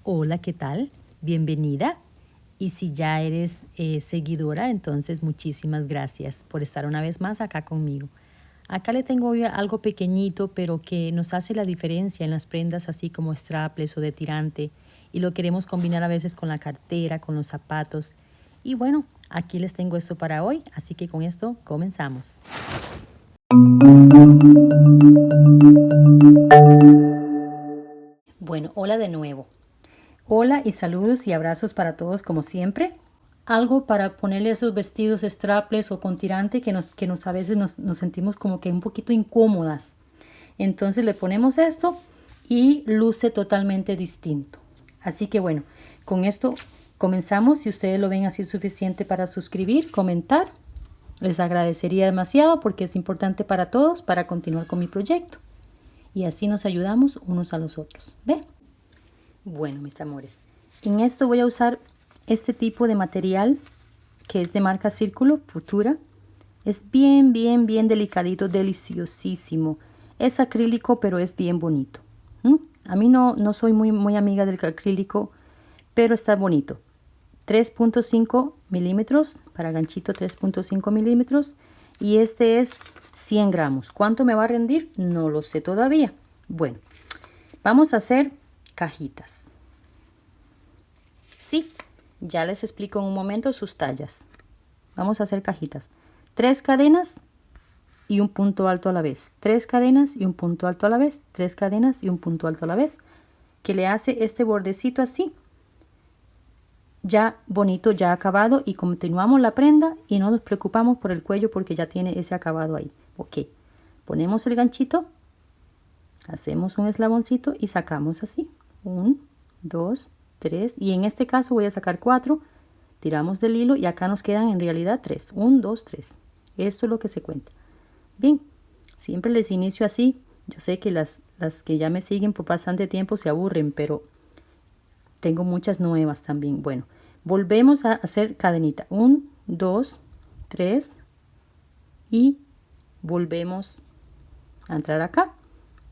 Hola, ¿qué tal? Bienvenida. Y si ya eres seguidora, entonces muchísimas gracias por estar una vez más acá conmigo. Acá le tengo hoy algo pequeñito, pero que nos hace la diferencia en las prendas así como strapless o de tirante. Y lo queremos combinar a veces con la cartera, con los zapatos. Y bueno, aquí les tengo esto para hoy, así que con esto comenzamos. Bueno, hola de nuevo. Hola y saludos y abrazos para todos como siempre. Algo para ponerle esos vestidos strapless o con tirante que a veces nos sentimos como que un poquito incómodas. Entonces le ponemos esto y luce totalmente distinto. Así que bueno, con esto comenzamos. Si ustedes lo ven así suficiente para suscribir, comentar, les agradecería demasiado porque es importante para todos para continuar con mi proyecto. Y así nos ayudamos unos a los otros. ¿Ve? Bueno, mis amores, en esto voy a usar este tipo de material que es de marca Círculo Futura. Es bien delicadito, deliciosísimo. Es acrílico, pero es bien bonito. A mí no soy muy amiga del acrílico, pero está bonito. 3.5 milímetros, para ganchito 3.5 milímetros. Y este es 100 gramos. ¿Cuánto me va a rendir? No lo sé todavía. Bueno, vamos a hacer cajitas. Sí, ya les explico en un momento sus tallas. Vamos a hacer cajitas. 3 cadenas y un punto alto a la vez. 3 cadenas y un punto alto a la vez. 3 cadenas y un punto alto a la vez. Que le hace este bordecito así. Ya bonito, ya acabado. Y continuamos la prenda y no nos preocupamos por el cuello porque ya tiene ese acabado ahí. Ok. Ponemos el ganchito. Hacemos un eslaboncito y sacamos así. 1, 2, 3. Y en este caso voy a sacar 4. Tiramos del hilo y acá nos quedan en realidad 3. 1, 2, 3. Esto es lo que se cuenta. Bien, siempre les inicio así. Yo sé que las que ya me siguen por bastante tiempo se aburren, pero tengo muchas nuevas también. Bueno, volvemos a hacer cadenita. 1, 2, 3 y volvemos a entrar acá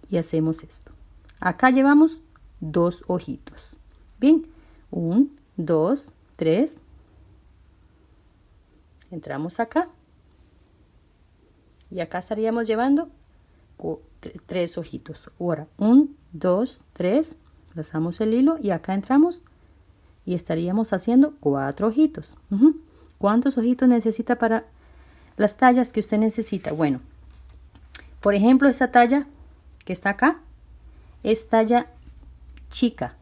y hacemos esto. Acá llevamos 2 ojitos. Bien, 1, 2, 3. Entramos acá y acá estaríamos llevando 3 ojitos. Ahora 1, 2, 3, lazamos el hilo y acá entramos y estaríamos haciendo 4 ojitos. ¿Cuántos ojitos necesita para las tallas que usted necesita? Bueno, por ejemplo, esta talla que está acá es talla chica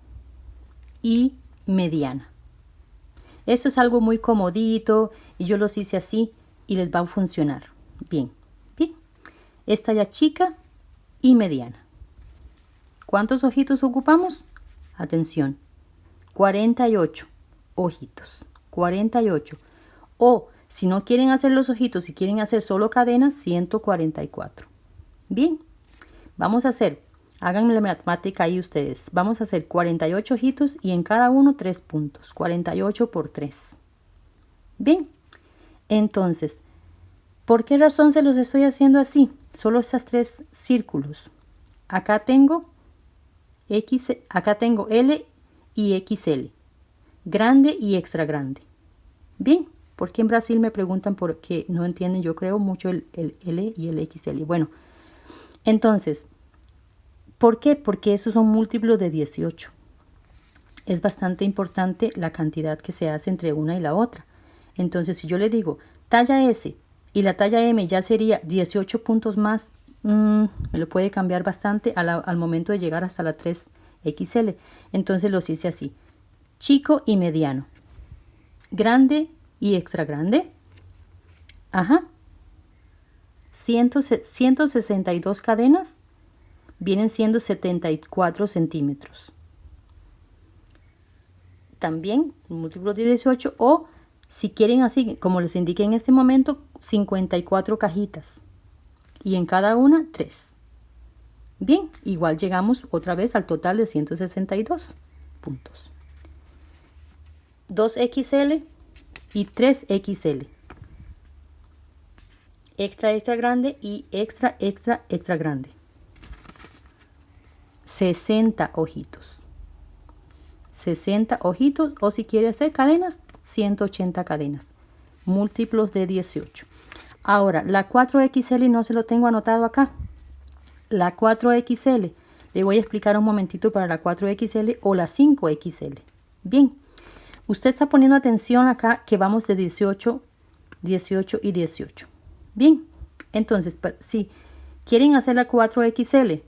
y mediana. Eso es algo muy comodito y yo los hice así y les va a funcionar bien. Es talla chica y mediana. ¿Cuántos ojitos ocupamos? Atención, 48 ojitos. 48. O si no quieren hacer los ojitos, si quieren hacer solo cadenas, 144. Bien, vamos a hacer, háganme la matemática ahí ustedes. Vamos a hacer 48 ojitos y en cada uno 3 puntos. 48 por 3. Bien, entonces, ¿por qué razón se los estoy haciendo así? Solo esas 3 círculos. Acá tengo L y XL. Grande y extra grande. Bien, porque en Brasil me preguntan por qué no entienden, yo creo mucho el L y el XL. Bueno, entonces, ¿por qué? Porque esos son múltiplos de 18. Es bastante importante la cantidad que se hace entre una y la otra. Entonces, si yo le digo talla S y la talla M ya sería 18 puntos más, me lo puede cambiar bastante al momento de llegar hasta la 3XL. Entonces los hice así. Chico y mediano. Grande y extra grande. Ajá. 162 cadenas. Vienen siendo 74 centímetros. También múltiplo de 18 o si quieren así, como les indiqué en este momento, 54 cajitas. Y en cada una 3. Bien, igual llegamos otra vez al total de 162 puntos. 2XL y 3XL. Extra grande y extra grande. 60 ojitos. 60 ojitos, o si quiere hacer cadenas, 180 cadenas, múltiplos de 18. Ahora, la 4XL no se lo tengo anotado acá. La 4XL, le voy a explicar un momentito para la 4XL o la 5XL. Bien, usted está poniendo atención acá que vamos de 18, 18 y 18. Bien, entonces, si quieren hacer la 4XL,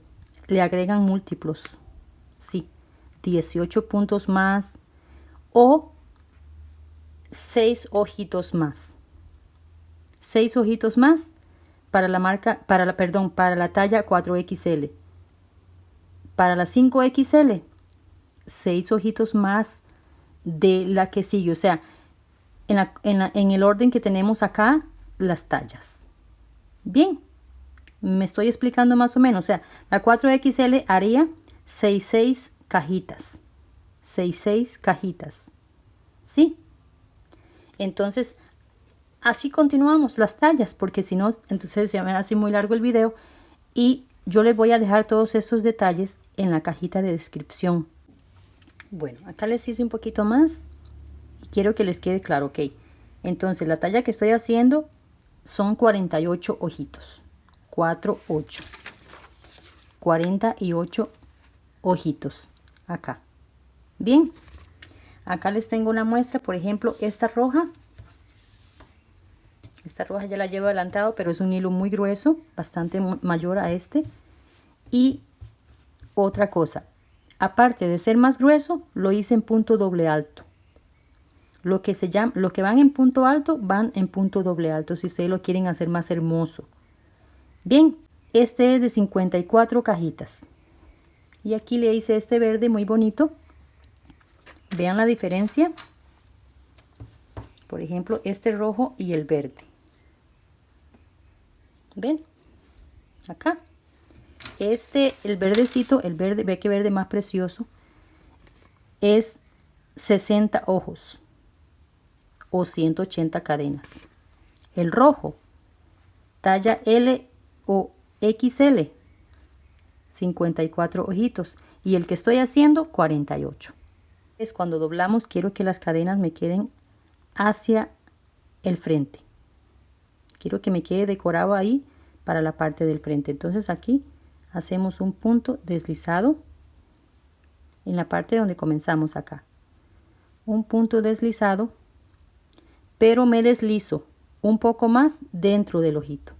le agregan múltiplos. Sí, 18 puntos más o 6 ojitos más. 6 ojitos más para la marca, para la talla 4XL. Para la 5XL, 6 ojitos más de la que sigue. O sea, en el orden que tenemos acá, las tallas. Bien, me estoy explicando más o menos. O sea, la 4XL haría 6 cajitas. 6 cajitas. ¿Sí? Entonces, así continuamos las tallas, porque si no, entonces se me hace muy largo el video. Y yo les voy a dejar todos estos detalles en la cajita de descripción. Bueno, acá les hice un poquito más y quiero que les quede claro, ok. Entonces la talla que estoy haciendo son 48 ojitos. 4, 8. 48 ojitos acá. Bien, acá les tengo una muestra, por ejemplo, esta roja. Esta roja ya la llevo adelantado, pero es un hilo muy grueso, bastante mayor a este. Y otra cosa, aparte de ser más grueso, lo hice en punto doble alto. Lo que van en punto alto, van en punto doble alto, si ustedes lo quieren hacer más hermoso. Bien, este es de 54 cajitas. Y aquí le hice este verde muy bonito. Vean la diferencia. Por ejemplo, este rojo y el verde. ¿Ven? Acá. El verdecito, el verde, ve que verde más precioso, es 60 ojos o 180 cadenas. El rojo, talla L o XL, 54 ojitos. Y el que estoy haciendo, 48. Es cuando doblamos, quiero que las cadenas me queden hacia el frente. Quiero que me quede decorado ahí para la parte del frente. Entonces aquí hacemos un punto deslizado en la parte donde comenzamos acá. Un punto deslizado, pero me deslizo un poco más dentro del ojito.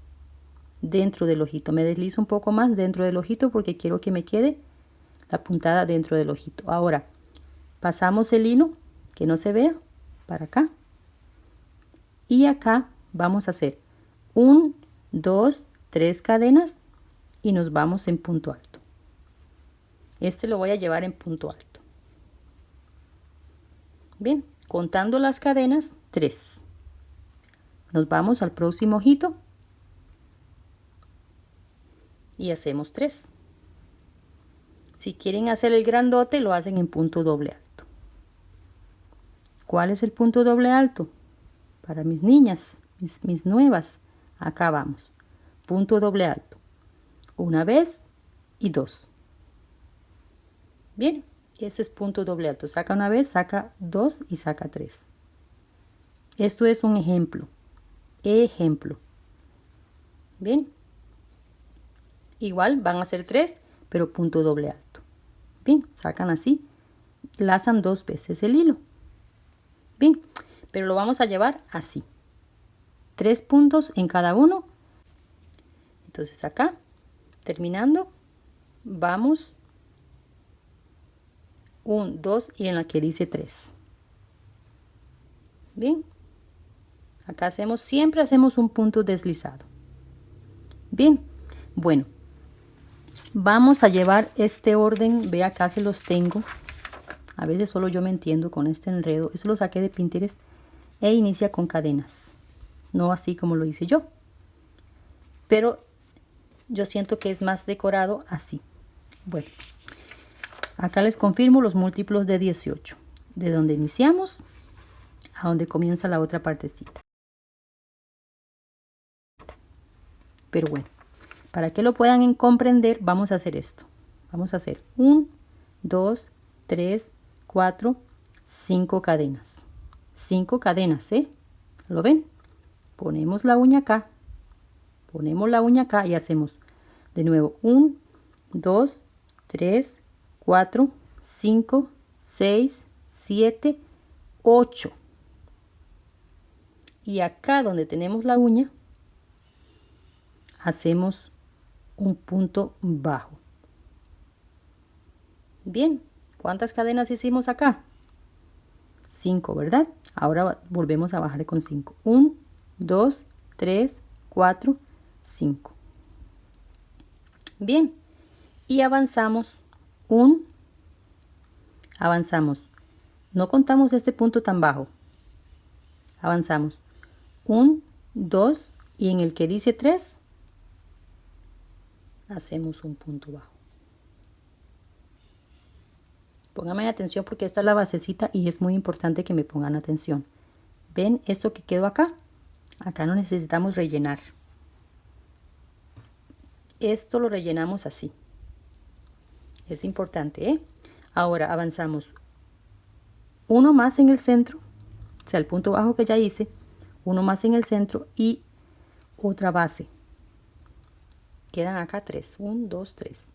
Dentro del ojito. Me deslizo un poco más dentro del ojito porque quiero que me quede la puntada dentro del ojito. Ahora, pasamos el hilo, que no se vea, para acá. Y acá vamos a hacer 1, 2, 3 cadenas y nos vamos en punto alto. Este lo voy a llevar en punto alto. Bien, contando las cadenas, 3. Nos vamos al próximo ojito y hacemos 3. Si quieren hacer el grandote, lo hacen en punto doble alto. ¿Cuál es el punto doble alto? Para mis niñas, mis nuevas, acá vamos. Punto doble alto. Una vez y 2. Bien, ese es punto doble alto. Saca una vez, saca 2 y saca 3. Esto es un ejemplo. Ejemplo. Bien. Igual van a ser 3, pero punto doble alto. Bien, sacan así. Lazan 2 veces el hilo. Bien, pero lo vamos a llevar así. 3 puntos en cada uno. Entonces acá, terminando, vamos 1, 2 y en la que dice 3. Bien, acá siempre hacemos un punto deslizado. Bien, bueno, vamos a llevar este orden. Ve, acá se los tengo. A veces solo yo me entiendo con este enredo. Eso lo saqué de Pinterest e inicia con cadenas. No así como lo hice yo. Pero yo siento que es más decorado así. Bueno, acá les confirmo los múltiplos de 18. De donde iniciamos a donde comienza la otra partecita. Pero bueno, para que lo puedan comprender, vamos a hacer esto. Vamos a hacer 1, 2, 3, 4, 5 cadenas. 5 cadenas, ¿eh? ¿Lo ven? Ponemos la uña acá. Ponemos la uña acá y hacemos de nuevo 1, 2, 3, 4, 5, 6, 7, 8. Y acá donde tenemos la uña, hacemos un punto bajo. Bien, ¿cuántas cadenas hicimos acá? 5, ¿verdad? Ahora volvemos a bajar con 5. 1, 2, 3, 4, 5. Bien, y avanzamos avanzamos. No contamos este punto tan bajo. Avanzamos 1, 2 y en el que dice 3 hacemos un punto bajo. Pónganme atención porque esta es la basecita y es muy importante que me pongan atención. ¿Ven esto que quedó acá? Acá no necesitamos rellenar. Esto lo rellenamos así. Es importante, ¿eh? Ahora avanzamos uno más en el centro, o sea, el punto bajo que ya hice, uno más en el centro y otra base. Quedan acá 3, 1, 2, 3.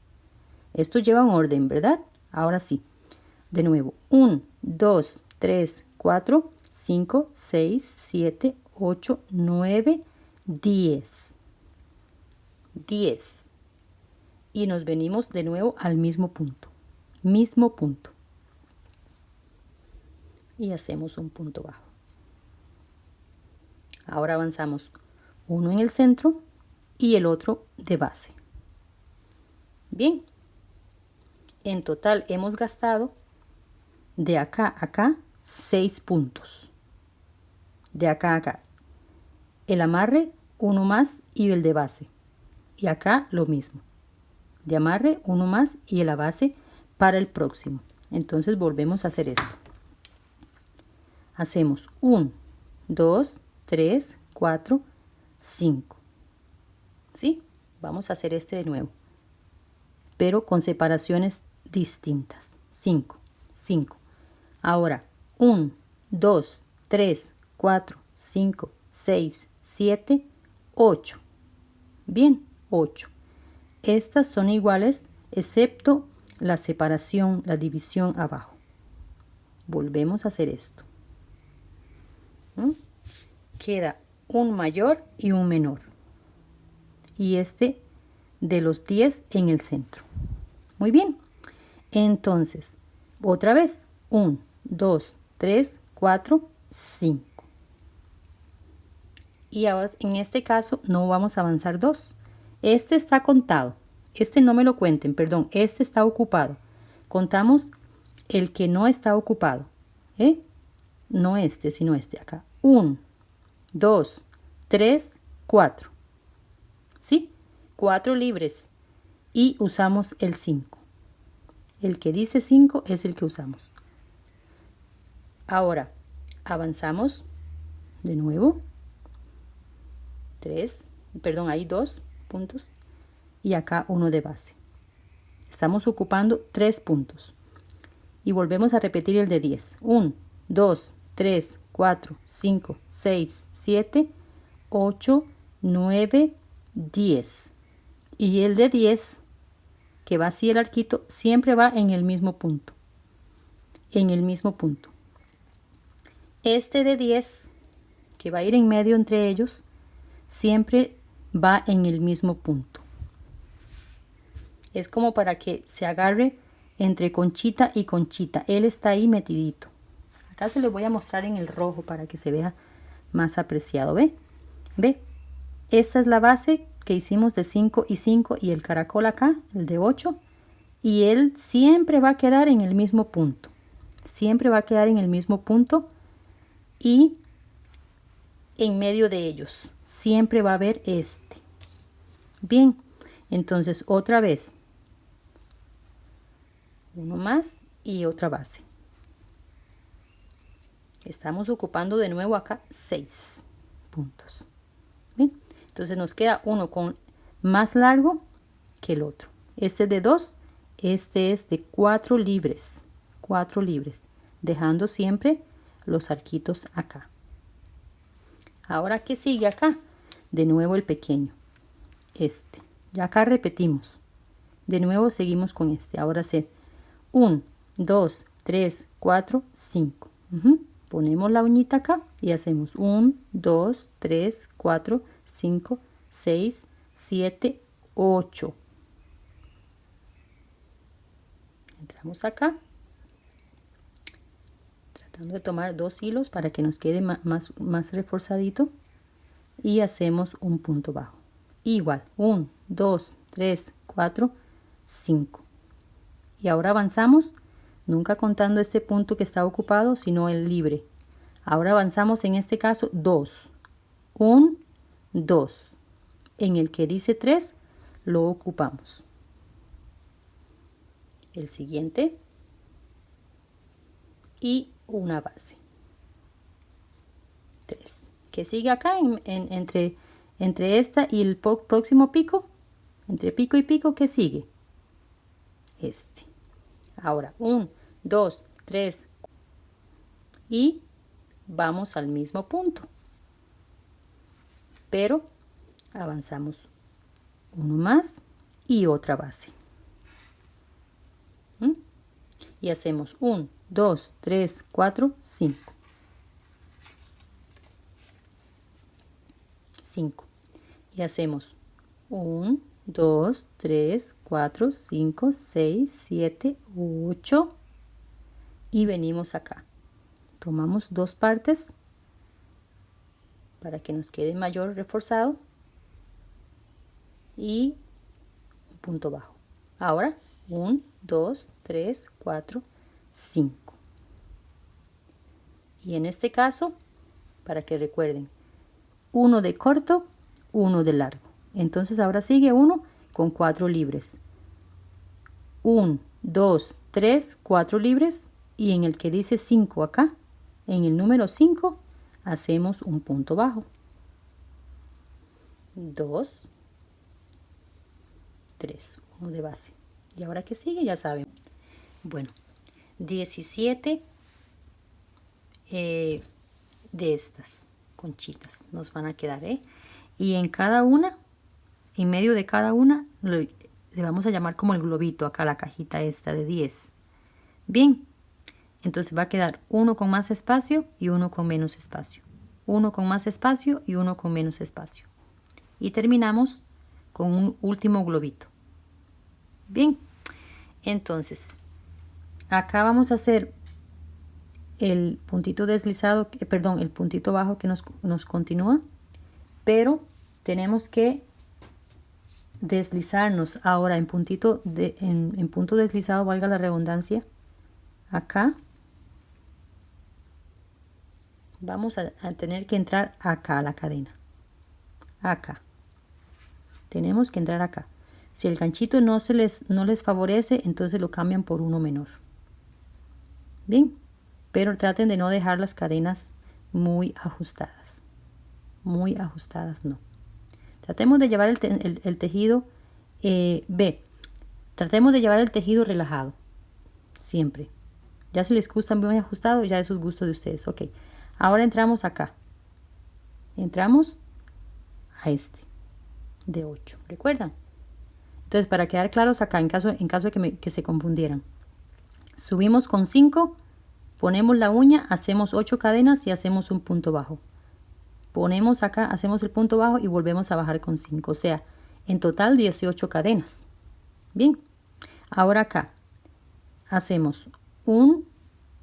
Esto lleva un orden, ¿verdad? Ahora sí. De nuevo, 1, 2, 3, 4, 5, 6, 7, 8, 9, 10. 10. Y nos venimos de nuevo al mismo punto. Mismo punto. Y hacemos un punto bajo. Ahora avanzamos uno en el centro y el otro de base. Bien. En total hemos gastado de acá a acá 6 puntos. De acá a acá. El amarre, uno más y el de base. Y acá lo mismo. De amarre, uno más y la base para el próximo. Entonces volvemos a hacer esto. Hacemos 1, 2, 3, 4, 5. ¿Sí? Vamos a hacer este de nuevo. Pero con separaciones distintas. 5, 5. Ahora, 1, 2, 3, 4, 5, 6, 7, 8. Bien, 8. Estas son iguales excepto la separación, la división abajo. Volvemos a hacer esto. Queda un mayor y un menor. Y este de los 10 en el centro. Muy bien. Entonces, otra vez. 1, 2, 3, 4, 5. Y ahora en este caso no vamos a avanzar 2. Este está contado. Este no me lo cuenten, perdón. Este está ocupado. Contamos el que no está ocupado. No este, sino este acá. 1, 2, 3, 4. ¿Sí? 4 libres. Y usamos el 5. El que dice 5 es el que usamos. Ahora, avanzamos de nuevo. 3, perdón, hay 2 puntos. Y acá uno de base. Estamos ocupando 3 puntos. Y volvemos a repetir el de 10. 1, 2, 3, 4, 5, 6, 7, 8, 9, 10. Y el de 10, que va así el arquito, siempre va en el mismo punto. En el mismo punto. Este de 10, que va a ir en medio entre ellos, siempre va en el mismo punto. Es como para que se agarre entre conchita y conchita. Él está ahí metidito. Acá se lo voy a mostrar en el rojo para que se vea más apreciado. ¿Ve? ¿Ve? Esta es la base que hicimos de 5 y 5 y el caracol acá, el de 8. Y él siempre va a quedar en el mismo punto. Siempre va a quedar en el mismo punto y en medio de ellos. Siempre va a haber este. Bien, entonces otra vez. Uno más y otra base. Estamos ocupando de nuevo acá 6 puntos. Bien, entonces nos queda uno con más largo que el otro. Este es de 2, este es de 4 libres. 4 libres, dejando siempre los arquitos acá. Ahora, ¿qué sigue acá? De nuevo el pequeño, este. Ya acá repetimos. De nuevo seguimos con este. Ahora hacer 1, 2, 3, 4, 5. Ponemos la uñita acá y hacemos 1, 2, 3, 4, 5, 6, 7, 8. Entramos acá, tratando de tomar 2 hilos para que nos quede más reforzadito, y hacemos un punto bajo. Igual, 1, 2, 3, 4, 5. Y ahora avanzamos, nunca contando este punto que está ocupado, sino el libre. Ahora avanzamos en este caso 2. 1, 2. En el que dice 3, lo ocupamos. El siguiente. Y una base. 3. Que sigue acá entre esta y el próximo pico. Entre pico y pico, ¿qué sigue? Este. Ahora, 1, 2, 3. Y vamos al mismo punto. Pero avanzamos uno más y otra base. Y hacemos 1, 2, 3, 4, 5. 5. Y hacemos 1, 2, 3, 4, 5, 6, 7, 8. Y venimos acá. Tomamos 2 partes para que nos quede mayor reforzado. Y un punto bajo. Ahora 1, 2, 3, 4, 5. Y en este caso, para que recuerden, uno de corto, uno de largo. Entonces ahora sigue uno con 4 libres. 1, 2, 3, 4 libres. Y en el que dice 5 acá, en el número 5, hacemos un punto bajo. 2, 3, uno de base. Y ahora que sigue, ya saben. Bueno, 17 de estas conchitas nos van a quedar, y en cada una, en medio de cada una, le vamos a llamar como el globito acá, la cajita esta de 10. Bien, entonces va a quedar uno con más espacio y uno con menos espacio. Uno con más espacio y uno con menos espacio. Y terminamos con un último globito. Bien, entonces acá vamos a hacer el puntito deslizado, perdón, el puntito bajo que nos continúa, pero tenemos que deslizarnos ahora en puntito en punto deslizado, valga la redundancia. Acá vamos a tener que entrar acá a la cadena. Acá tenemos que entrar acá. Si el ganchito no les favorece, entonces lo cambian por uno menor. Bien, pero traten de no dejar las cadenas muy ajustadas. Muy ajustadas no. Tratemos de llevar el tejido, tratemos de llevar el tejido relajado. Siempre. Ya si les gusta muy ajustado, ya es gusto de ustedes. Ok. Ahora entramos acá. Entramos a este de 8. ¿Recuerdan? Entonces, para quedar claros acá, en caso de que se confundieran. Subimos con 5, ponemos la uña, hacemos 8 cadenas y hacemos un punto bajo. Ponemos acá, hacemos el punto bajo y volvemos a bajar con 5. O sea, en total 18 cadenas. Bien. Ahora acá hacemos 1,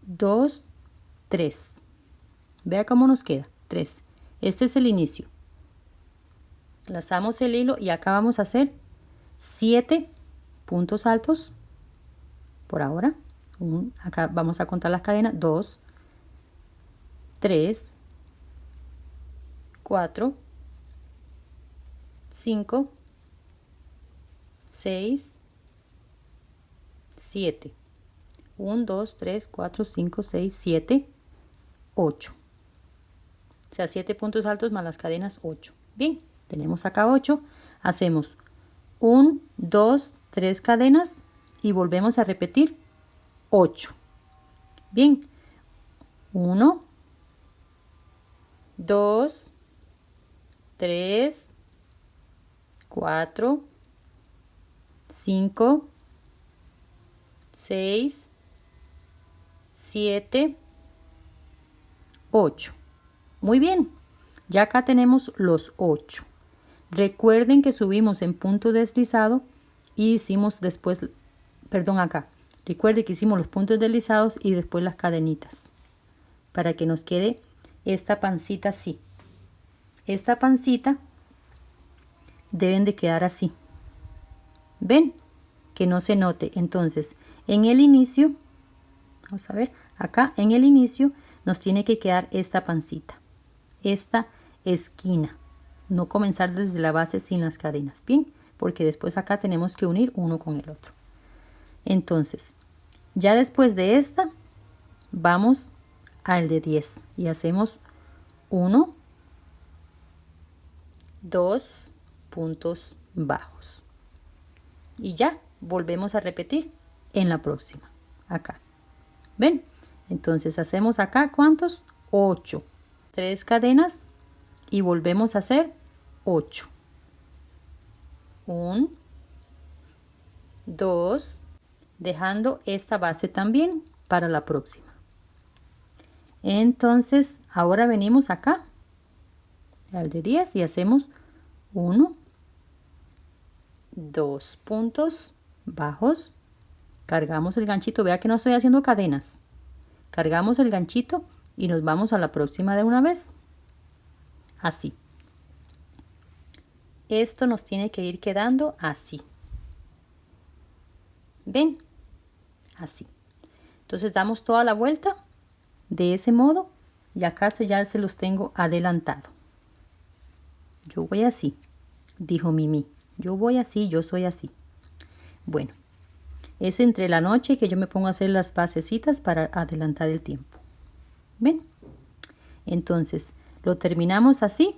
2, 3. Vea cómo nos queda. 3. Este es el inicio. Lazamos el hilo y acá vamos a hacer 7 puntos altos por ahora. Acá vamos a contar las cadenas. 2, 3, 4, 5, 6, 7. 1, 2, 3, 4, 5, 6, 7, 8. O sea, 7 puntos altos más las cadenas 8. Bien, tenemos acá 8. Hacemos 1, 2, 3 cadenas y volvemos a repetir 8. Bien, 1, 2, 3, 4, 5, 6, 7, 8. Muy bien, ya acá tenemos los 8. Recuerden que subimos en punto deslizado y hicimos después, perdón, acá. Recuerden que hicimos los puntos deslizados y después las cadenitas. Para que nos quede esta pancita así. Esta pancita deben de quedar así. ¿Ven? Que no se note. Entonces, en el inicio, vamos a ver, acá en el inicio nos tiene que quedar esta pancita. Esta esquina. No comenzar desde la base sin las cadenas. Bien, porque después acá tenemos que unir uno con el otro. Entonces, ya después de esta, vamos al de 10 y hacemos 1, 2 puntos bajos. Y ya, volvemos a repetir en la próxima. Acá. ¿Ven? Entonces hacemos acá, ¿cuántos? 8. 3 cadenas y volvemos a hacer 8. 1, 2, dejando esta base también para la próxima. Entonces, ahora venimos acá al de 10 y hacemos 1, 2 puntos bajos. Cargamos el ganchito, vea que no estoy haciendo cadenas. Cargamos el ganchito y nos vamos a la próxima de una vez. Así. Esto nos tiene que ir quedando así. ¿Ven? Así. Entonces damos toda la vuelta de ese modo y acá ya se los tengo adelantado. Yo voy así, dijo Mimi. Yo voy así, yo soy así. Bueno, es entre la noche que yo me pongo a hacer las basecitas para adelantar el tiempo. ¿Ven? Entonces, lo terminamos así.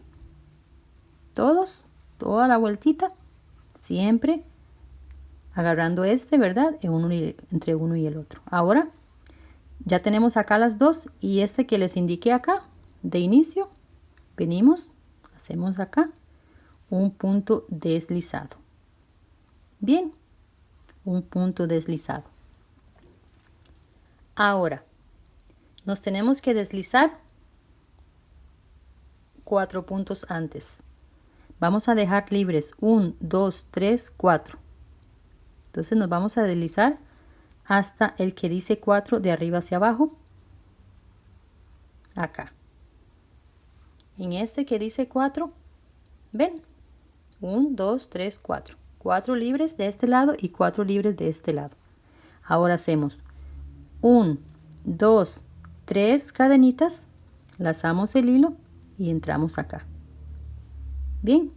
Todos, toda la vueltita, siempre agarrando este, ¿verdad? Entre uno y el otro. Ahora, ya tenemos acá las dos y este que les indiqué acá, de inicio, venimos, hacemos acá un punto deslizado. Bien, un punto deslizado. Ahora, nos tenemos que deslizar 4 puntos antes. Vamos a dejar libres 1, 2, 3, 4. Entonces nos vamos a deslizar hasta el que dice 4 de arriba hacia abajo. Acá. En este que dice 4, ven, 1, 2, 3, 4. 4 libres de este lado y 4 libres de este lado. Ahora hacemos 1, 2, 3 cadenitas, lazamos el hilo y entramos acá. Bien,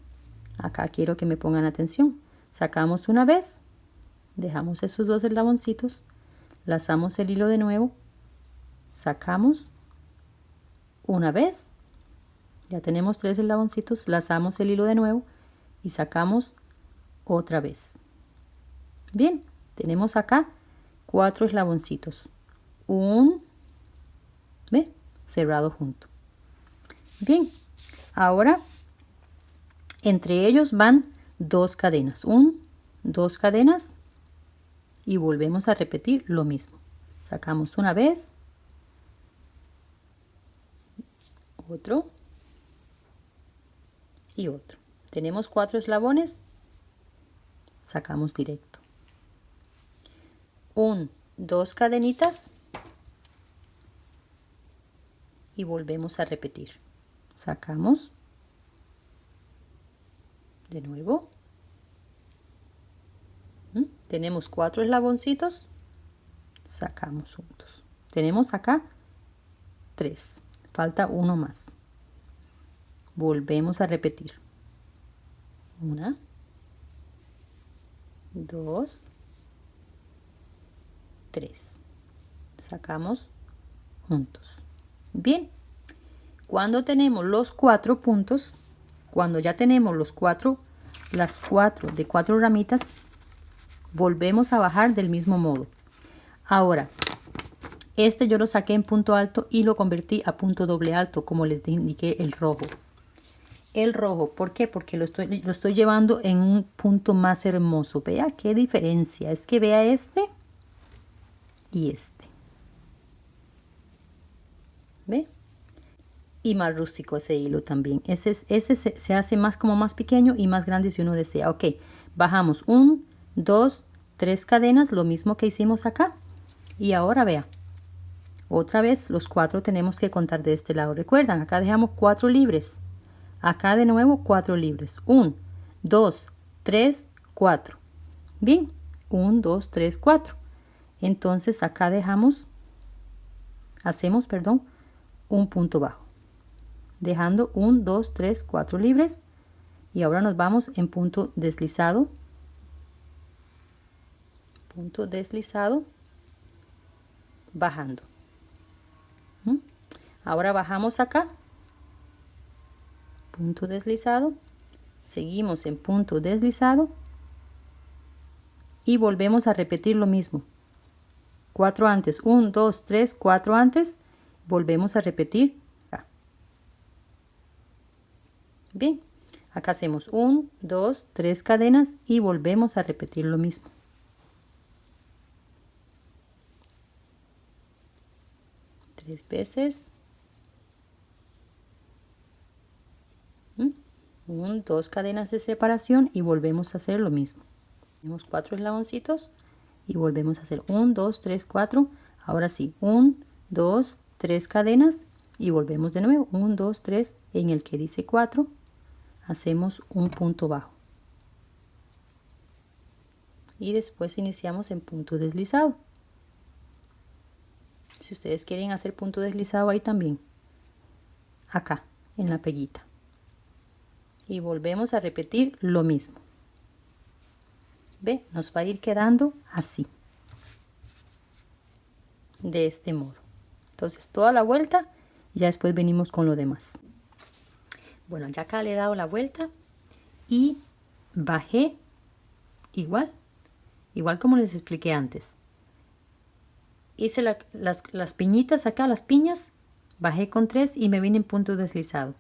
acá quiero que me pongan atención. Sacamos una vez, dejamos esos dos eslaboncitos, lazamos el hilo de nuevo, sacamos una vez, ya tenemos 3 eslaboncitos, lazamos el hilo de nuevo y sacamos otra vez. Bien, tenemos acá 4 eslaboncitos, un, ¿ve? Cerrado junto. Bien, ahora entre ellos van 2 cadenas, 2 cadenas y volvemos a repetir lo mismo. Sacamos una vez, otro y otro. Tenemos 4 eslabones, sacamos directo. 1, 2 cadenitas y volvemos a repetir. Sacamos de nuevo. Tenemos 4 eslaboncitos, sacamos juntos. Tenemos acá 3, falta uno más. Volvemos a repetir. 1, 2, 3. Sacamos juntos. Bien, cuando tenemos los 4 puntos, cuando ya tenemos las 4 de 4 ramitas, volvemos a bajar del mismo modo. Ahora, Este yo lo saqué en punto alto y lo convertí a punto doble alto, como les indiqué el rojo. El rojo, ¿por qué? Porque lo estoy llevando en un punto más hermoso. Vea qué diferencia. Es que vea este y este. ¿Ve? Y más rústico ese hilo también. Ese se hace más como más pequeño y más grande si uno desea. Ok, bajamos 1, 2, 3 cadenas, lo mismo que hicimos acá. Y ahora vea, otra vez los 4 tenemos que contar de este lado. Recuerdan, acá dejamos 4 libres. Acá de nuevo 4 libres. 1, 2, 3, 4. Bien, 1, 2, 3, 4. Entonces acá hacemos, perdón, un punto bajo. Dejando 1, 2, 3, 4 libres. Y ahora nos vamos en punto deslizado. Punto deslizado. Bajando. Ahora bajamos acá. Punto deslizado, seguimos en punto deslizado y volvemos a repetir lo mismo. 4 antes, 1, 2, 3, 4 antes, volvemos a repetir. Bien, acá hacemos 1, 2, 3 cadenas y volvemos a repetir lo mismo. Tres veces. 1, 2 cadenas de separación y volvemos a hacer lo mismo. Tenemos 4 eslaboncitos y volvemos a hacer 1, 2, 3, 4. Ahora sí, 1, 2, 3 cadenas y volvemos de nuevo. 1, 2, 3. En el que dice 4 hacemos un punto bajo. Y después iniciamos en punto deslizado. Si ustedes quieren hacer punto deslizado ahí también. Acá, en la peguita. Y volvemos a repetir lo mismo. ¿Ve? Nos va a ir quedando así. De este modo. Entonces toda la vuelta y ya después venimos con lo demás. Bueno, ya acá le he dado la vuelta y bajé igual como les expliqué antes. Hice las piñitas acá, las piñas, bajé con 3 y me vine en punto deslizado.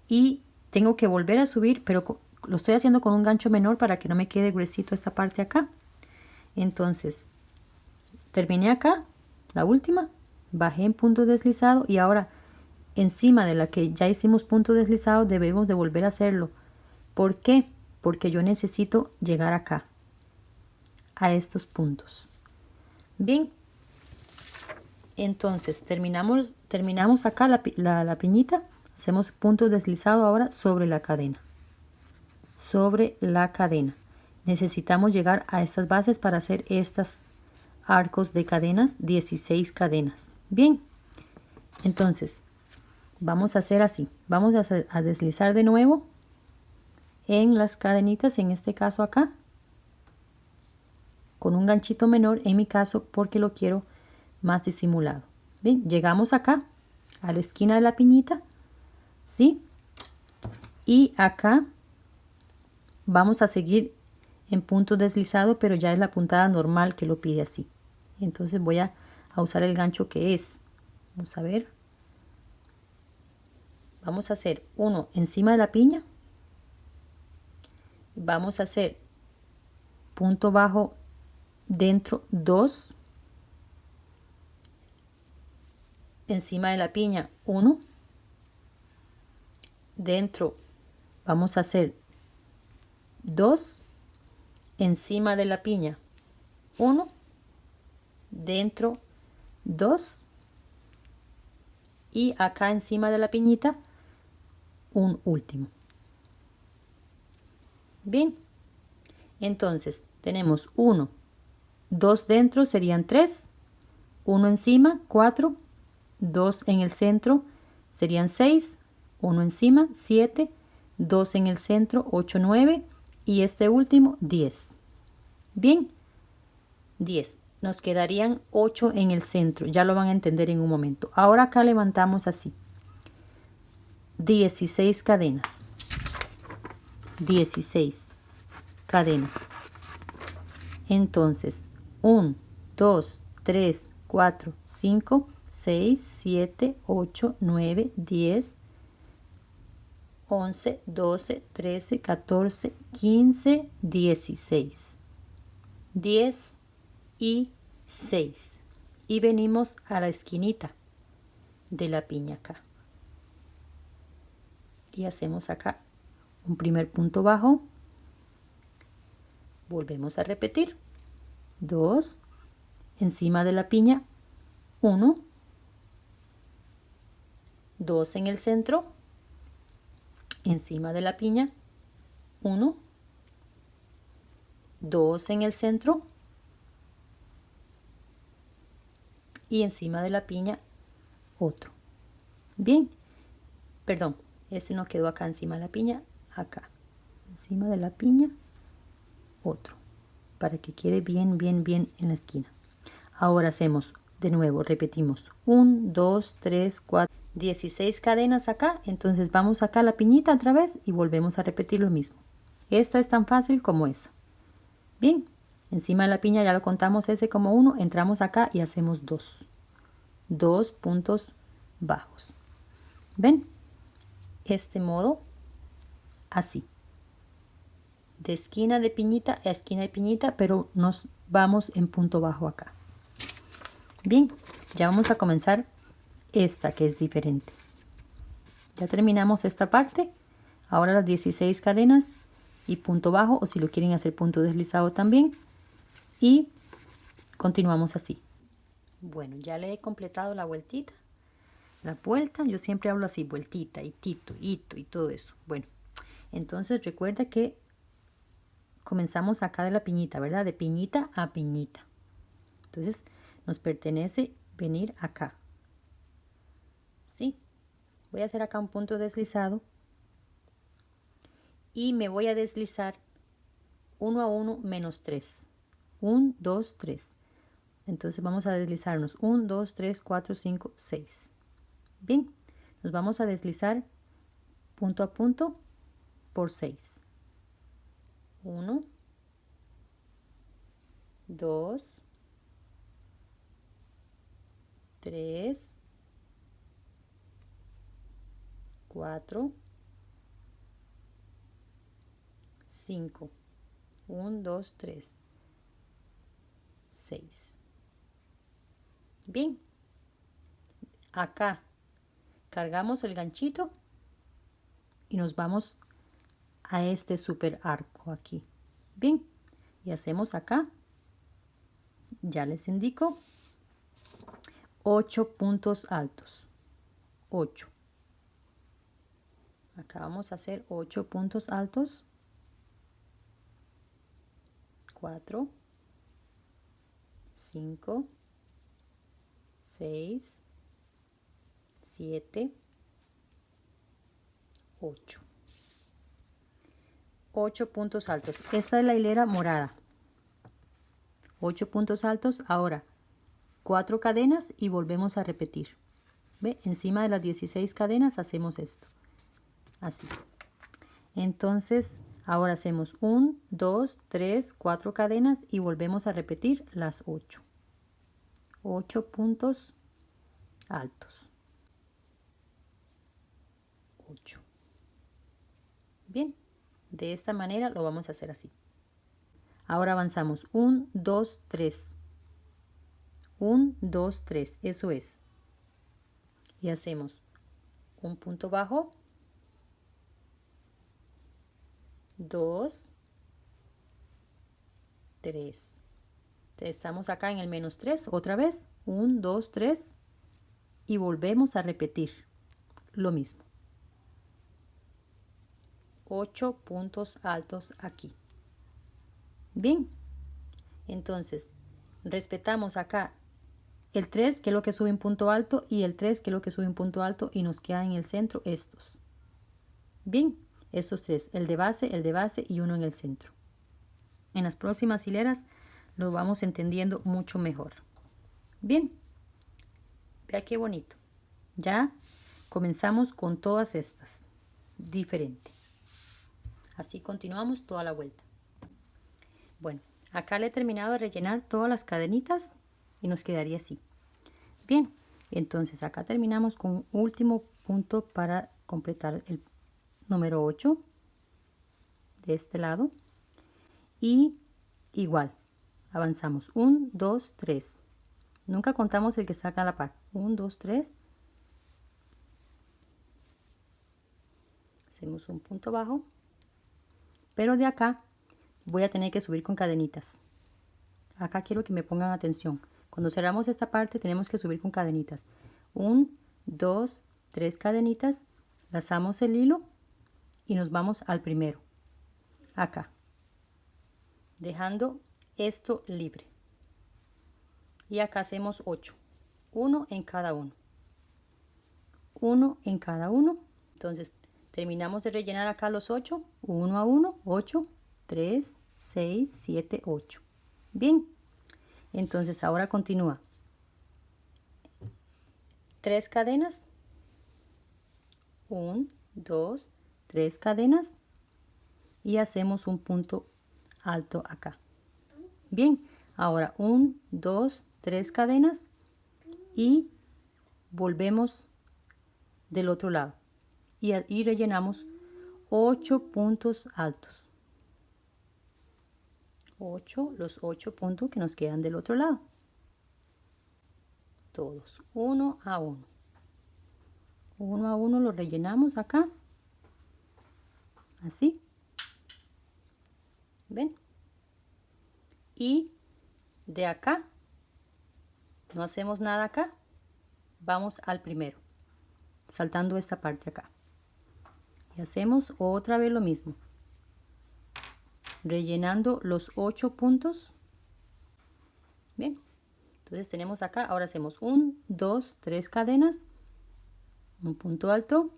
Y tengo que volver a subir, pero lo estoy haciendo con un gancho menor para que no me quede gruesito esta parte acá. Entonces, terminé acá, la última, bajé en punto deslizado y ahora encima de la que ya hicimos punto deslizado debemos de volver a hacerlo. ¿Por qué? Porque yo necesito llegar acá, a estos puntos. Bien, entonces terminamos acá la piñita. Hacemos punto deslizado ahora sobre la cadena. Sobre la cadena. Necesitamos llegar a estas bases para hacer estos arcos de cadenas, 16 cadenas. Bien, entonces vamos a hacer así. Vamos a deslizar de nuevo en las cadenitas, en este caso acá, con un ganchito menor en mi caso porque lo quiero más disimulado. Bien, llegamos acá a la esquina de la piñita. ¿Sí? Y acá vamos a seguir en punto deslizado, pero ya es la puntada normal que lo pide así. Entonces voy a usar el gancho que es. Vamos a ver. Vamos a hacer uno encima de la piña. Vamos a hacer punto bajo dentro 2. Encima de la piña 1. Dentro vamos a hacer 2, encima de la piña 1, dentro 2 y acá encima de la piñita un último. Bien, entonces tenemos 1, 2 dentro serían 3, 1 encima 4, 2 en el centro serían 6, 1 encima, 7, 2 en el centro, 8, 9 y este último 10. Bien, 10. Nos quedarían 8 en el centro, ya lo van a entender en un momento. Ahora acá levantamos así. 16 cadenas. 16 cadenas. Entonces, 1, 2, 3, 4, 5, 6, 7, 8, 9, 10, 11, 12, 13, 14, 15, 16. 10 y 6. Y venimos a la esquinita de la piña acá. Y hacemos acá un primer punto bajo. Volvemos a repetir. 2. Encima de la piña. 1. 2 en el centro. Encima de la piña. 1. 2 en el centro. Y encima de la piña otro. Bien. Perdón. Este no quedó acá encima de la piña. Acá. Encima de la piña otro. Para que quede bien, bien, bien en la esquina. Ahora hacemos de nuevo. Repetimos. 1, 2, 3, 4. 16 cadenas acá. Entonces vamos acá a la piñita otra vez. Y volvemos a repetir lo mismo. Esta es tan fácil como esa. Bien. Encima de la piña ya lo contamos ese como 1. Entramos acá y hacemos 2. 2 puntos bajos. ¿Ven? Este modo, así. De esquina de piñita a esquina de piñita, pero nos vamos en punto bajo acá. Bien, ya vamos a comenzar esta que es diferente. Ya terminamos esta parte. Ahora las 16 cadenas y punto bajo, o si lo quieren hacer punto deslizado también. Y continuamos así. Bueno, ya le he completado la vueltita. La vuelta, yo siempre hablo así, vueltita, y tito, hito y todo eso. Bueno, entonces recuerda que comenzamos acá de la piñita, ¿verdad? De piñita a piñita. Entonces nos pertenece venir acá. ¿Sí? Voy a hacer acá un punto deslizado. Y me voy a deslizar 1 a 1 menos 3. 1, 2, 3. Entonces vamos a deslizarnos 1, 2, 3, 4, 5, 6. Bien, nos vamos a deslizar punto a punto por 6. 1, 2, 3, 4, 5. 1, 2, 3, 6. Bien, acá cargamos el ganchito y nos vamos a este super arco aquí. Bien, y hacemos acá, ya les indico, 8 puntos altos. 8. Acá vamos a hacer 8 puntos altos. 4, 5, 6, 7, 8. 8 puntos altos. Esta es la hilera morada. 8 puntos altos. Ahora 4 cadenas y volvemos a repetir. ¿Ve? Encima de las 16 cadenas hacemos esto. Así. Entonces, ahora hacemos 1, 2, 3, 4 cadenas y volvemos a repetir las 8. 8 puntos altos. 8. Bien. De esta manera lo vamos a hacer así. Ahora avanzamos 1, 2, 3. 1, 2, 3. Eso es. Y hacemos un punto bajo. 2, 3. Estamos acá en el menos 3. Otra vez. 1, 2, 3. Y volvemos a repetir lo mismo. 8 puntos altos aquí. Bien, entonces respetamos acá el 3, que es lo que sube en punto alto, y el 3, que es lo que sube en punto alto, y nos queda en el centro estos. Bien, estos 3, el de base y uno en el centro. En las próximas hileras lo vamos entendiendo mucho mejor. Bien, vea qué bonito. Ya comenzamos con todas estas diferentes. Así continuamos toda la vuelta. Bueno, acá le he terminado de rellenar todas las cadenitas y nos quedaría así. Bien, entonces acá terminamos con un último punto para completar el número 8 de este lado. Y igual, avanzamos 1, 2, 3. Nunca contamos el que está acá a la par. 1, 2, 3. Hacemos un punto bajo. Pero de acá voy a tener que subir con cadenitas. Acá quiero que me pongan atención. Cuando cerramos esta parte tenemos que subir con cadenitas. 1, 2, 3 cadenitas. Lazamos el hilo y nos vamos al primero. Acá. Dejando esto libre. Y acá hacemos 8. 1 en cada uno. 1 en cada uno. Entonces terminamos de rellenar acá los 8. 1 a 1, 8, 3, 6, 7, 8. Bien. Entonces ahora continúa. 3 cadenas. 1, 2, 3 cadenas. Y hacemos un punto alto acá. Bien. Ahora 1, 2, 3 cadenas. Y volvemos del otro lado. Y rellenamos 8 puntos altos. 8, los 8 puntos que nos quedan del otro lado. Todos, uno a uno. Uno a uno lo rellenamos acá. Así. ¿Ven? Y de acá, no hacemos nada acá. Vamos al primero. Saltando esta parte acá. Y hacemos otra vez lo mismo. Rellenando los 8 puntos. Bien. Entonces tenemos acá, ahora hacemos 1, 2, 3 cadenas, un punto alto,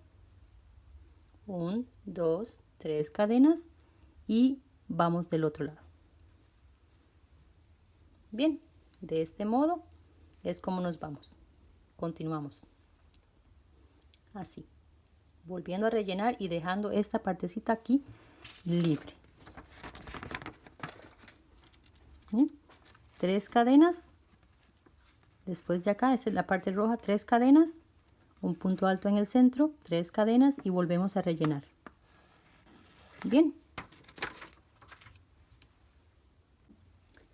1, 2, 3 cadenas y vamos del otro lado. Bien, de este modo es como nos vamos. Continuamos. Así, volviendo a rellenar y dejando esta partecita aquí libre. ¿Bien? 3 cadenas. Después de acá, esa es la parte roja, 3 cadenas, un punto alto en el centro, 3 cadenas y volvemos a rellenar. Bien.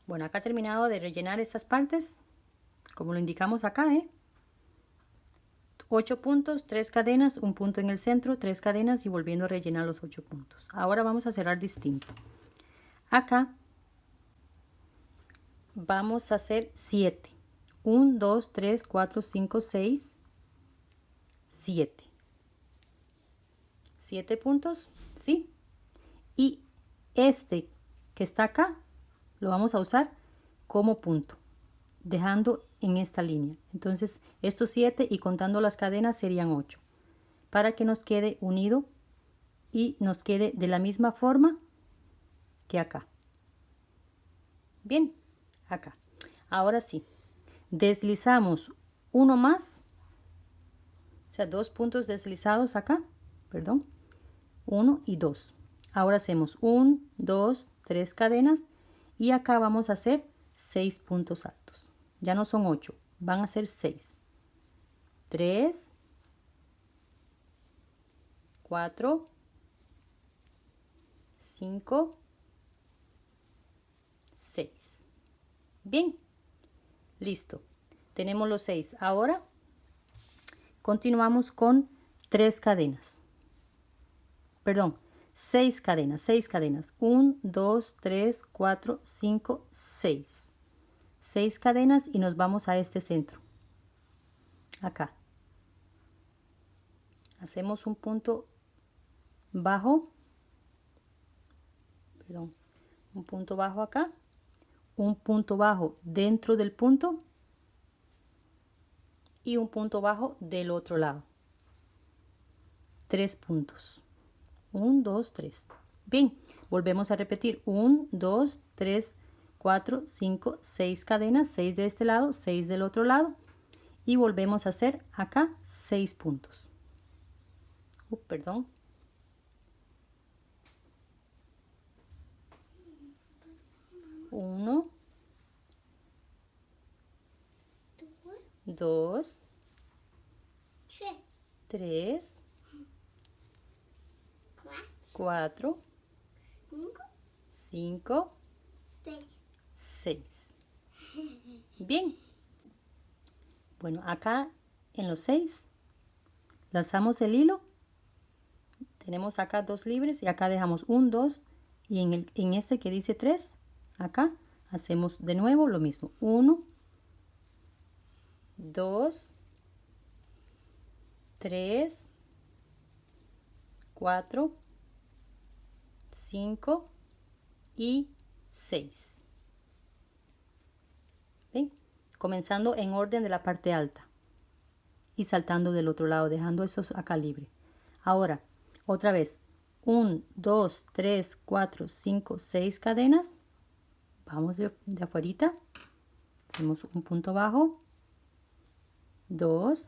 Bueno, acá he terminado de rellenar estas partes, como lo indicamos acá, 8 puntos, 3 cadenas, un punto en el centro, 3 cadenas y volviendo a rellenar los 8 puntos. Ahora vamos a cerrar distinto. Acá vamos a hacer 7. 1, 2, 3, 4, 5, 6, 7. 7 puntos, ¿sí? Y este que está acá lo vamos a usar como punto, dejando en esta línea. Entonces, estos 7 y contando las cadenas serían 8. Para que nos quede unido y nos quede de la misma forma que acá. Bien, acá. Ahora sí. Deslizamos uno más, o sea, 2 puntos deslizados acá, perdón, 1 y 2. Ahora hacemos 1, 2, 3 cadenas y acá vamos a hacer 6 puntos altos. Ya no son 8, van a ser 6. 3, 4, 5, 6. Bien. Listo, tenemos los 6. Ahora continuamos con 3 cadenas. Perdón, 6 cadenas, 6 cadenas. 1, 2, 3, 4, 5, 6. 6 cadenas y nos vamos a este centro. Acá. Hacemos un punto bajo. Perdón, un punto bajo acá. Un punto bajo dentro del punto y un punto bajo del otro lado. 3 puntos. 1, 2, 3. Bien, volvemos a repetir. 1, 2, 3, 4, 5, 6 cadenas. 6 de este lado, 6 del otro lado. Y volvemos a hacer acá 6 puntos. Perdón. Uno, 2, Tres. 3, Cuatro. 4, Cinco. 5, Seis. 6. Bien. Bueno, acá en los 6 lanzamos el hilo. Tenemos acá 2 libres y acá dejamos 1, 2 y en este que dice 3, acá hacemos de nuevo lo mismo. 1, 2, 3, 4, 5 y 6. ¿Ven? Comenzando en orden de la parte alta y saltando del otro lado, dejando esos acá libre. Ahora, otra vez, 1, 2, 3, 4, 5, 6 cadenas. Vamos de afuera, hacemos un punto bajo, 2,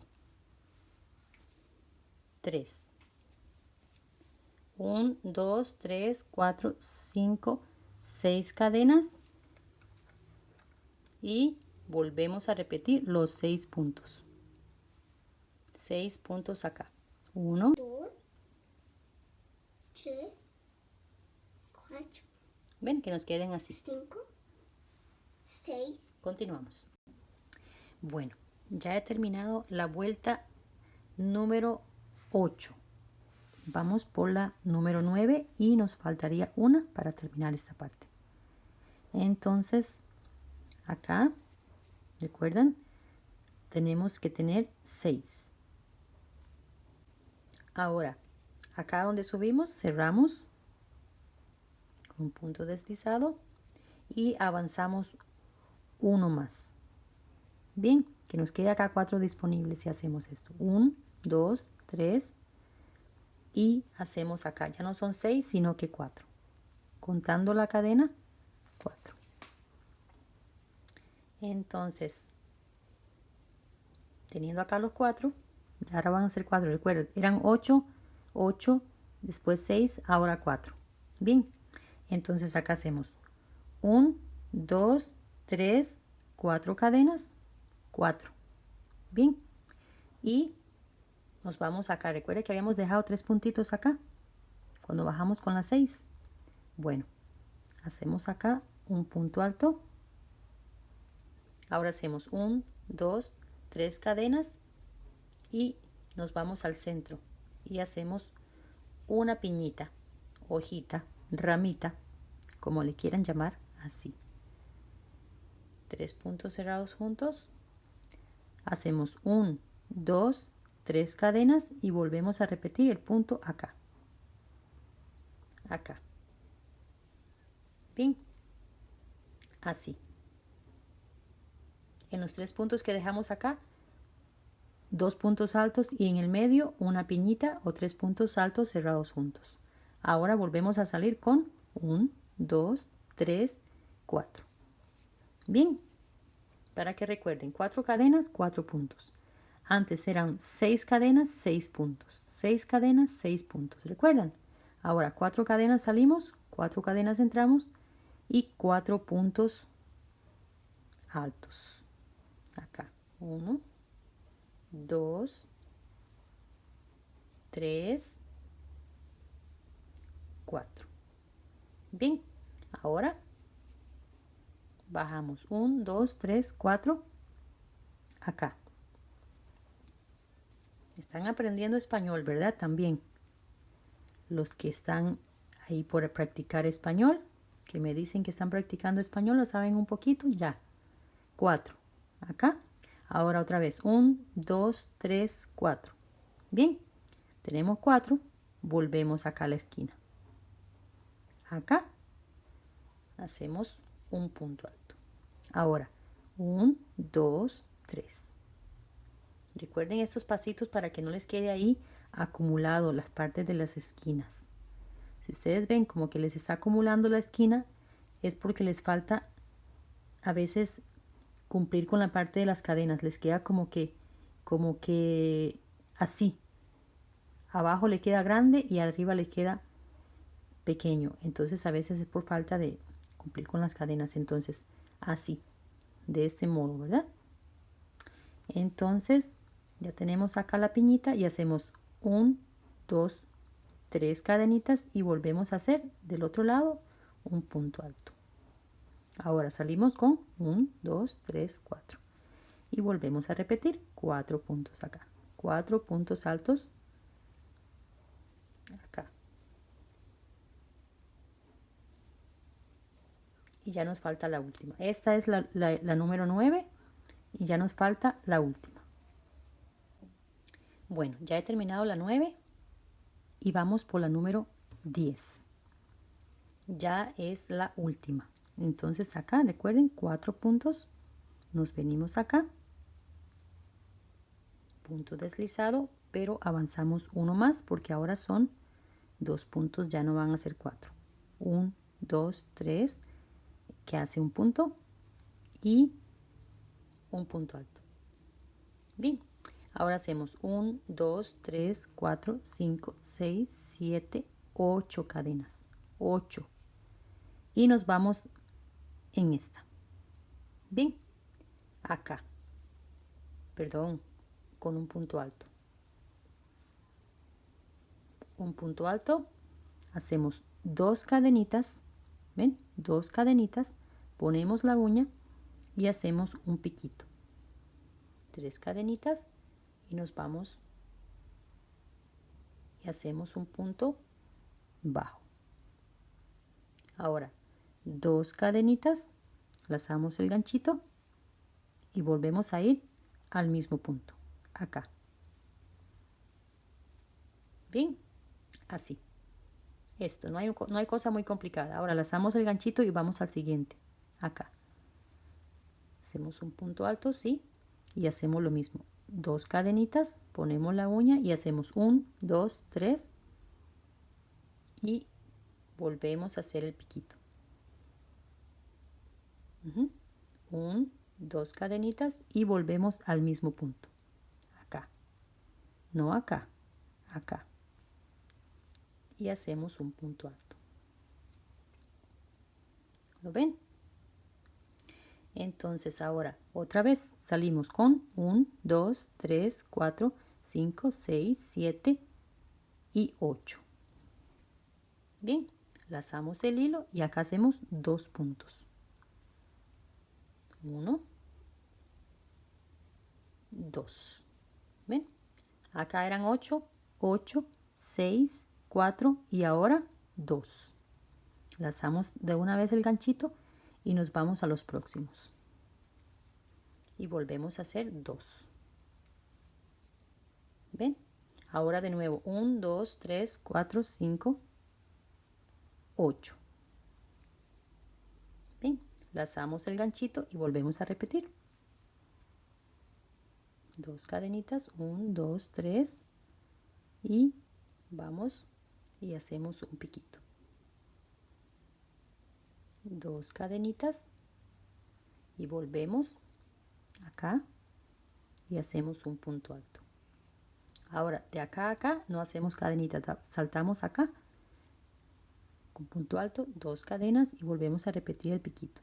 3. 1, 2, 3, 4, 5, 6 cadenas y volvemos a repetir los 6 puntos. 6 puntos acá. 1, Dos. Tres. Cuatro. ven que nos queden así. Cinco. Seis. Continuamos. Bueno, ya he terminado la vuelta número 8. Vamos por la número 9 y nos faltaría una para terminar esta parte. Entonces, acá, recuerdan, tenemos que tener 6. Ahora, acá donde subimos, cerramos con un punto deslizado y avanzamos uno más. Bien, que nos quede acá 4 disponibles si hacemos esto. 1, 2, 3 y hacemos acá. Ya no son 6, sino que 4. Contando la cadena, 4. Entonces, teniendo acá los 4, ya ahora van a ser 4. Recuerden, eran 8, 8, después 6, ahora 4. Bien, entonces acá hacemos 1, 2, 3, 4 cadenas, 4. Bien, y nos vamos acá. Recuerden que habíamos dejado 3 puntitos acá cuando bajamos con las 6. Bueno, hacemos acá un punto alto. Ahora hacemos 1, 2, 3 cadenas y nos vamos al centro y hacemos una piñita, hojita, ramita, como le quieran llamar, así. 3 puntos cerrados juntos. Hacemos 1, 2, 3 cadenas y volvemos a repetir el punto acá. Acá. Bien. Así. En los 3 puntos que dejamos acá, 2 puntos altos y en el medio una piñita o 3 puntos altos cerrados juntos. Ahora volvemos a salir con 1, 2, 3, 4. Bien, para que recuerden, 4 cadenas, 4 puntos. Antes eran 6 cadenas, 6 puntos. 6 cadenas, 6 puntos. ¿Recuerdan? Ahora 4 cadenas salimos, 4 cadenas entramos y 4 puntos altos. Acá, 1, 2, 3, 4. Bien, ahora bajamos 1, 2, 3, 4 acá. Están aprendiendo español, ¿verdad? También los que están ahí por practicar español, que me dicen que están practicando español, lo saben un poquito, ya. 4 acá. Ahora otra vez 1, 2, 3, 4. Bien, tenemos 4, volvemos acá a la esquina. Acá hacemos un punto alto. Ahora 1, 2, 3. Recuerden estos pasitos para que no les quede ahí acumulado las partes de las esquinas. Si ustedes ven como que les está acumulando la esquina, es porque les falta a veces cumplir con la parte de las cadenas. Les queda como que así. Abajo le queda grande y arriba le queda pequeño. Entonces a veces es por falta de cumplir con las cadenas. Entonces así, de este modo, ¿verdad? Entonces ya tenemos acá la piñita y hacemos 1, 2, 3 cadenitas y volvemos a hacer del otro lado un punto alto. Ahora salimos con 1, 2, 3, 4 y volvemos a repetir 4 puntos acá, 4 puntos altos acá. Y ya nos falta la última. Esta es la número 9 y ya nos falta la última. Bueno, ya he terminado la 9 y vamos por la número 10. Ya es la última. Entonces acá, recuerden, 4 puntos. Nos venimos acá. Punto deslizado, pero avanzamos uno más porque ahora son 2 puntos, ya no van a ser 4. 1, 2, 3, que hace un punto y un punto alto. Bien, ahora hacemos 1, 2, 3, 4, 5, 6, 7, 8 cadenas. 8. Y nos vamos en esta. Bien, acá. Perdón, con un punto alto. Un punto alto. Hacemos 2 cadenitas. ¿Ven? 2 cadenitas. Ponemos la uña y hacemos un piquito. 3 cadenitas y nos vamos y hacemos un punto bajo. Ahora 2 cadenitas, lazamos el ganchito y volvemos a ir al mismo punto, acá. Bien, así. Esto, no hay cosa muy complicada. Ahora lazamos el ganchito y vamos al siguiente, acá. Hacemos un punto alto, sí, y hacemos lo mismo. 2 cadenitas, ponemos la uña y hacemos 1, 2, 3 y volvemos a hacer el piquito. 1, 2 cadenitas y volvemos al mismo punto, acá, no acá, acá, y hacemos un punto alto. ¿Lo ven? Entonces ahora otra vez salimos con 1, 2, 3, 4, 5, 6, 7 y 8. Bien, lazamos el hilo y acá hacemos 2 puntos. 1, 2. ¿Ven? Acá eran 8, 8, 6, 4 y ahora 2. Lazamos de una vez el ganchito y nos vamos a los próximos. Y volvemos a hacer 2. ¿Ven? Ahora de nuevo 1, 2, 3, 4, 5, 8. Bien, lazamos el ganchito y volvemos a repetir. 2 cadenitas, 1, 2, 3 y vamos y hacemos un piquito. 2 cadenitas y volvemos acá y hacemos un punto alto. Ahora de acá a acá no hacemos cadenitas, saltamos acá con punto alto, 2 cadenas y volvemos a repetir el piquito.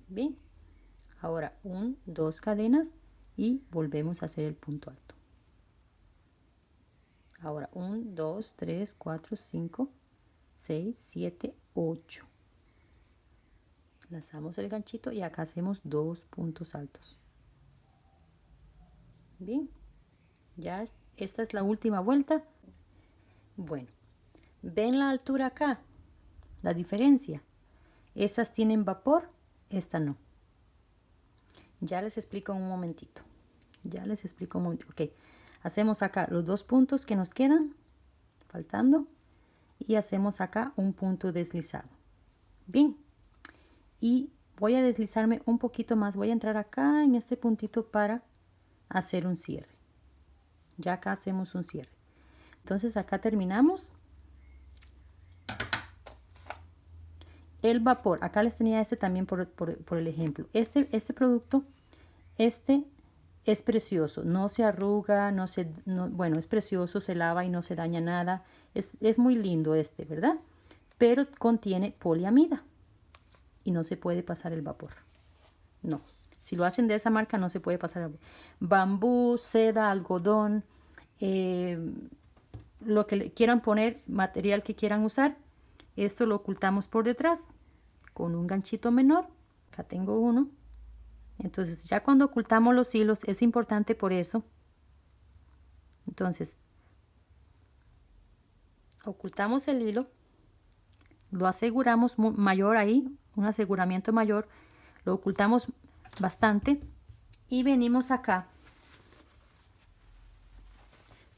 Bien, ahora 1, 2 cadenas y volvemos a hacer el punto alto. Ahora 1, 2, 3, 4, 5, 6, 7, 8. Lazamos el ganchito y acá hacemos 2 puntos altos. Bien, ya esta es la última vuelta. Bueno, ¿ven la altura acá? La diferencia. Estas tienen vapor, esta no. Ya les explico en un momentito. Ok, hacemos acá los 2 puntos que nos quedan faltando y hacemos acá un punto deslizado. Bien, y voy a deslizarme un poquito más. Voy a entrar acá en este puntito para hacer un cierre. Ya acá hacemos un cierre. Entonces acá terminamos. El vapor, acá les tenía este también por el ejemplo. Este producto, es precioso, no se arruga, bueno, es precioso, se lava y no se daña nada. Es muy lindo ¿verdad? Pero contiene poliamida. y no se puede pasar el vapor. No, si lo hacen de esa marca no se puede pasar el vapor. Bambú, seda, algodón, lo que le quieran poner, material que quieran usar. Esto lo ocultamos por detrás con un ganchito menor. Acá tengo uno. Entonces ya cuando ocultamos los hilos es importante por eso. Entonces ocultamos el hilo, lo aseguramos mayor ahí, un aseguramiento mayor, lo ocultamos bastante y venimos acá,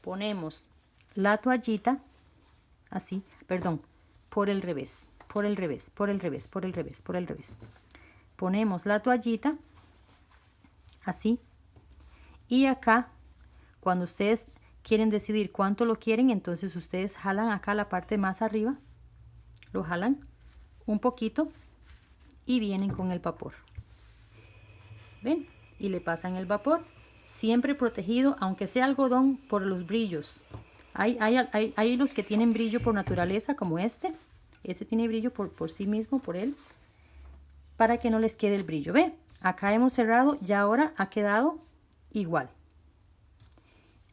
ponemos la toallita así, perdón, por el revés, por el revés, por el revés, por el revés, por el revés. Ponemos la toallita así y acá, cuando ustedes quieren decidir cuánto lo quieren, entonces ustedes jalan acá la parte más arriba, lo jalan un poquito y vienen con el vapor. ¿Ven? Y le pasan el vapor, siempre protegido, aunque sea algodón, por los brillos. Hay hilos que tienen brillo por naturaleza, como este. Este tiene brillo por sí mismo, por él, para que no les quede el brillo. ¿Ve? Acá hemos cerrado y ahora ha quedado igual.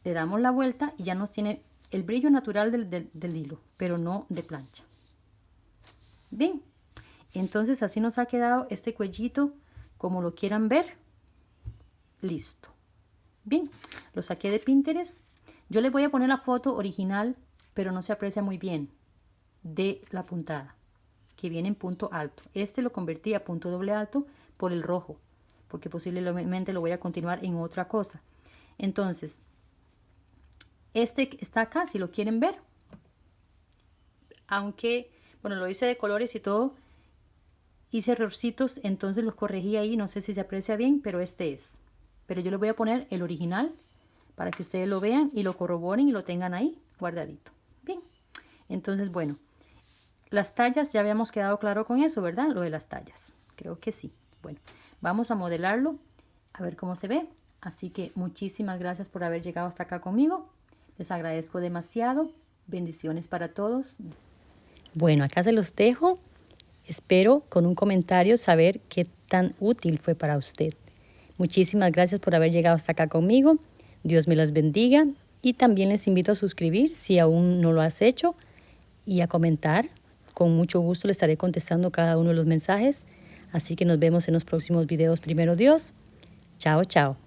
Le damos la vuelta y ya nos tiene el brillo natural del hilo, pero no de plancha. Bien, entonces así nos ha quedado este cuellito, como lo quieran ver. Listo. Bien, lo saqué de Pinterest. Yo les voy a poner la foto original, pero no se aprecia muy bien, de la puntada, que viene en punto alto. Este lo convertí a punto doble alto por el rojo, porque posiblemente lo voy a continuar en otra cosa. Entonces, este está acá, si lo quieren ver. Aunque, bueno, lo hice de colores y todo. Hice errorcitos, entonces los corregí ahí. No sé si se aprecia bien, pero este es. Pero yo les voy a poner el original para que ustedes lo vean y lo corroboren y lo tengan ahí guardadito. Bien, entonces, bueno, las tallas, ya habíamos quedado claro con eso, ¿verdad? Lo de las tallas. Creo que sí. Bueno, vamos a modelarlo, a ver cómo se ve. Así que muchísimas gracias por haber llegado hasta acá conmigo. Les agradezco demasiado. Bendiciones para todos. Bueno, acá se los dejo. Espero con un comentario saber qué tan útil fue para usted. Muchísimas gracias por haber llegado hasta acá conmigo. Dios me los bendiga. Y también les invito a suscribir si aún no lo has hecho y a comentar. Con mucho gusto le estaré contestando cada uno de los mensajes. Así que nos vemos en los próximos videos. Primero Dios. Chao, chao.